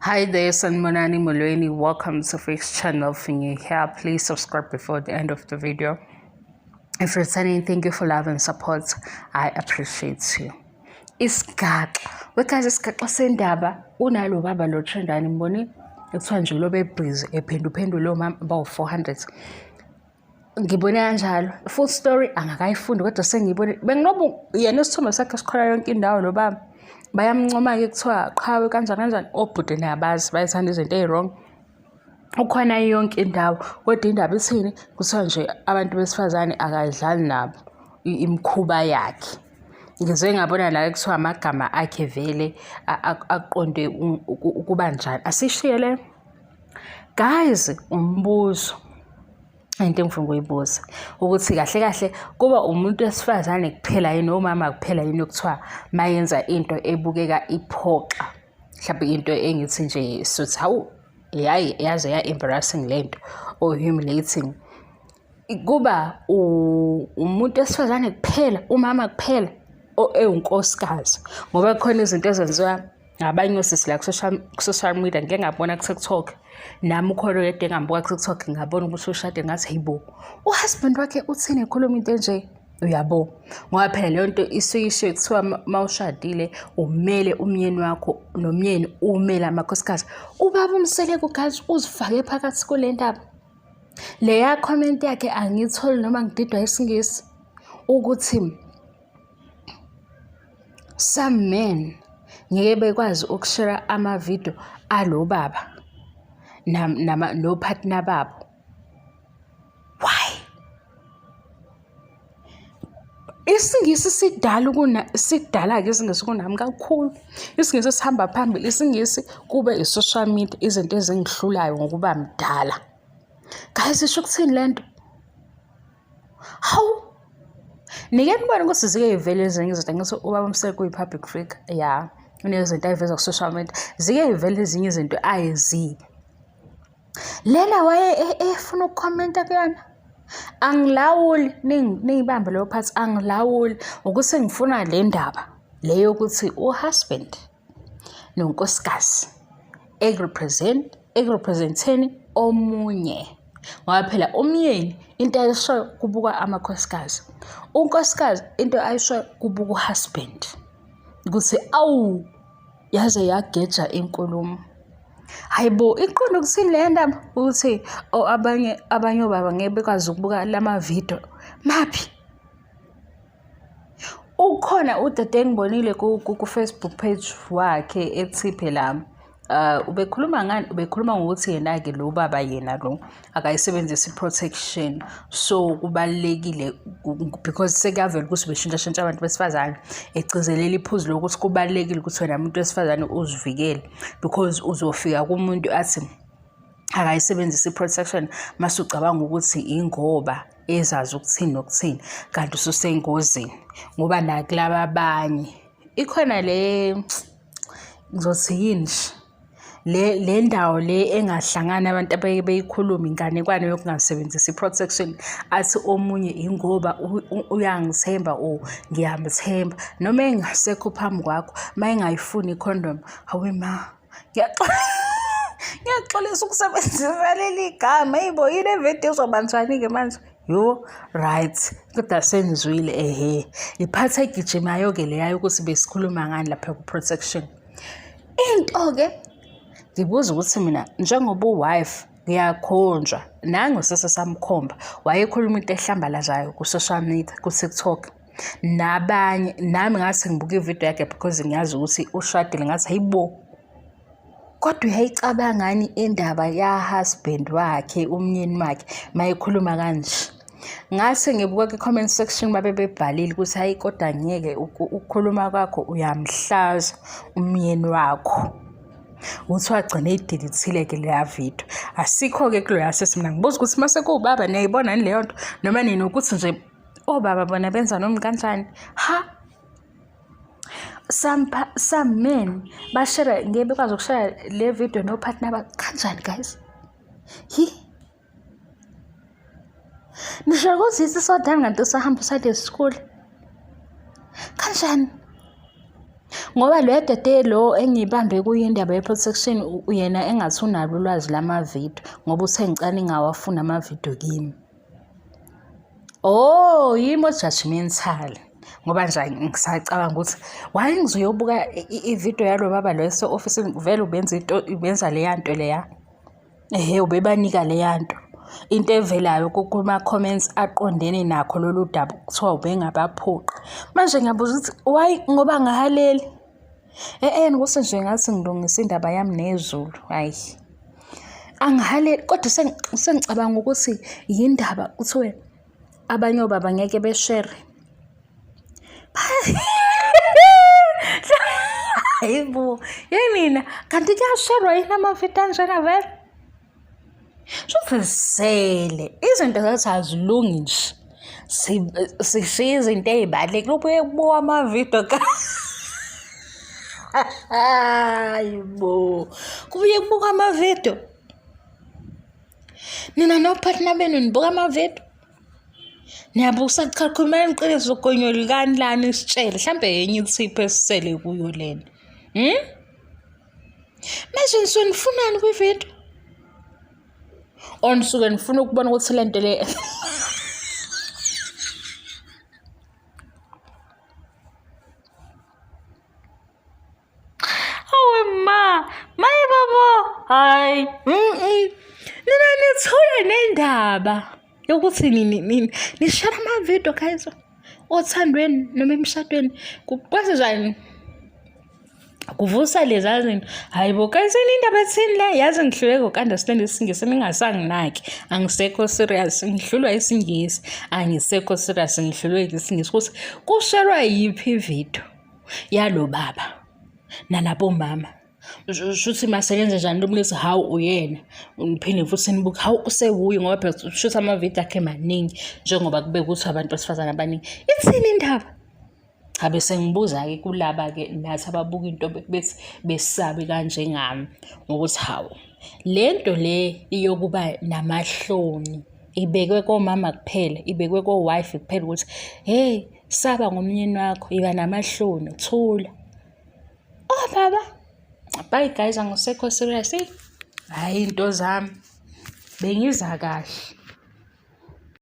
Hi there, Sanmonani Mulweni. Welcome to Faith's channel. If you're here, please subscribe before the end of the video. If you're returning, thank you for love and support. I appreciate you. Isigaxa wekazi isigaxa sendaba unalo baba lo trendani mboni ekuthiwa nje lo bebhizi ephenduphendula lo mama bawu-400 ngibone kanjalo full story angakayifundi kodwa sengiyibone benginoba yena isithombe sakhe sikhola yonke indawo lo baba bayamncoma-ke kuthiwa qhawe kanjani obhude nabazi bayithanda izinto ezi-wrong ukhona yonke indawo kodwa indaba ithini kuthiwa nje abantu besifazane akadlali nabo imikhuba yakhe ngizwe ngabona la kuthiwa amagama akhe vele aqonde ukuba njani asishiyele guys umbuzo into engifuna ukuyibuza ukuthi kahle kahle kuba umuntu wesifazane kuphela yini umama kuphela yini okuthiwa mayenza into ebukeka iphoxa mhlawumbe into engithi nje suthi hawu yaze ya-embarrassing lento or humiliating kuba umuntu wesifazane kuphela umama kuphela ewunkosikazi ngoba khona izinto ezenziwa ngabanye osisi la ku-social media ngike ngabona ku-TikTok nami ukholo yedwa engambuka ku-TikTok ngabona ukuthi ushade ngathi hayibo uhusband wakhe uthini ekhuluma into enje uyabo ngoba phela leyo nto isuyishiwe kuthiwa mawushadile umele umyeni wakho nomyeni umele amakhosikazi. Ubaba Mseleku guys uzifake phakathi kule ndaba leya comment yakhe angitholi noma ngididwa isingisi ukuthi some men ngeke bekwazi ukushare ama-video alo baba no-partner babo. Why? Isingisi sidala-ke isingisi kunami kakhulu. Isingisi sihamba phambili, isingisi kube i-social media, izinto ezingihlulayo ngokuba mdala. Guys, isho ukuthini lento? Hawu? Nike nibone ukuthi zike y'vele ezinye izinto ngithi ubaba Mseleku uyi-public figure ya unezinto ayiveza ku-social media zike y'vele ezinye izinto ayeziyo lena waye efuna ukukhomenta kuyona angilawuli niyibambe leyo phathi angilawuli ukuthi ngifuna le ndaba leyo ukuthi uhusband nonkosikazi ekurepresenteni omunye ngoba phela umyeni into ayishoyo kubuka amakhosikazi unkosikazi into ayishoyo kubuka uhusband ukuthi awu yaze yageja inkulumo. Hayibo iqonda ukuthini le ndaba ukuthi abanye obaba ngeke bekwazi ukubuka lama-video maphi ukhona udade engibonile ku-Facebook page wakhe ethi phela ubekhuluma ngani ubekhuluma ngokuthi yena-ke lo baba yena lo akayisebenzisa i-protection so kubalulekile because sekuyavela ukuthi beshintshashintsha abantu besifazane egcizelela iphuzu lokuthi kubalulekile ukuthi wena muntu wesifazane uzivikele because uzofika kumuntu athi akayisebenzisa i-protection mase ucabanga ukuthi ingoba ezazi ukuthini nokuthini kanti ususengozini ngoba nakulaba abanye ikhona le ngizothi yini le ndawo le engahlangana abantu abeyikhuluma inganekwane yokungasebenzisi i-protection athi omunye ingoba uyangithemba or ngiyamthemba noma engasekho phambi kwakho mayengayifuni i-condom hawe ma ngiyaxolisa ukusebenzisa leli gama yibo yini evideo ezobanjani-ke manje yo right kodwa senizwile iphatha egijimayo-ke leyayo ukuthi besikhuluma ngani lapha ku-protection into-ke ngibuza ukuthi mina njengoba uwife ngiyakhonjwa nangu sesesamkhomba wayekhuluma into ehlambalazayo ku-social media ku-TikTok nabanye nami ngathi ngibuka ividiyo yakhe because ngiyazi ukuthi ushadile ngathi hayibo kodwa uyayicabangani indaba ya-husband wakhe umyeni wakhe mayekhuluma kanje ngathi ngibuka kwi-comment section babebhalile ukuthi hayi kodwa ngeke ukukhuluma kwakho uyamhlaza umyeni wakho uthi wagcina idilithile-ke leya video asikho-ke kuloya sesi mina ngibuza ukuthi mase kuwubaba niyayibona yini leyo nto noma nini ukuthi nje obaba bona benza noma kanjani some men bashare ngeke bekwazi ukushare le video no-partner kanjani guys nisho ukuthi isisodani kanti usahamba usade school kanjani Ngoba lo dade lo engibambe kuye indaba ye-protection uyena engathi unalo ulwazi lama-video ngoba usengicane ngawafuna ama-video kimi. Oh, yimo judgmental. Ngoba nje ngisacabanga ukuthi why ngizoyobuka i-video yalo baba lo ese-ofisini vele ubenza leya nto leya. Ubebanika leya nto. Into evelayo kuma-comments aqondene nakho lolu daba kuthiwa ubengabaphoqi. Manje ngiyabuza ukuthi why ngoba ngahaleli. Ngikuthi nje ngathi ngilungisa indaba yami nezulu. Hayi. Angihaleli kodwa sengicabanga ukuthi yindaba kuthiwe abanye obaba ngeke beshare. Hayibo, yini kanti kuyasherwa yini ama-video anjena vele? Shothi sele izinto zathi azilungi nje. Sishiya izinto ey'balulekile ubuye kubuka ama-video hayibo, kubuye kubuka ama-video. Nina no-partner benu nibuka ama-video. Niyabusa chakhulumela iqiniso ugonyo likani lana isitshele mhlambe yenye ithipho esisele kuyo lena. Manje nisuke nifunani kwi-video? Or nisuke nifuna ukubona ukuthi le nto le maye babo, hayi. Nina nithule nendaba yokuthi nishare ama-video guys othandweni noma emshadweni kukwazi njani kuvusa leza zinto. Hayibo guys, indaba ethini le yazi ngihluleka uku-understand isingisi ningasanginaki. Angisekho serious ngihlulwa isingisi, angisekho serious ngihlulwe isingisi ukuthi kusharwa yiphi video yalo baba nalabo mama. Shuthi masebenza njani lomlisi hawu uyena niphinde futhi nibuke hawu usewuye ngoba phela shuthi ama-video akhe maningi njengoba kube kuthi abantu besifazane abaningi. Ithini indaba? Habe sengibuza-ke kulaba-ke nathi ababuka into bethi besabe kanjengami ngokuthi hawu le nto le iyokuba namahloni ibekwe komama kuphela, ibekwe ko-wife kuphela ukuthi hey saba ngomnyeni wakho iba namahloni thula. Oh baba, bye guys, angisekho serious. Hayi into zami bengiza kahle.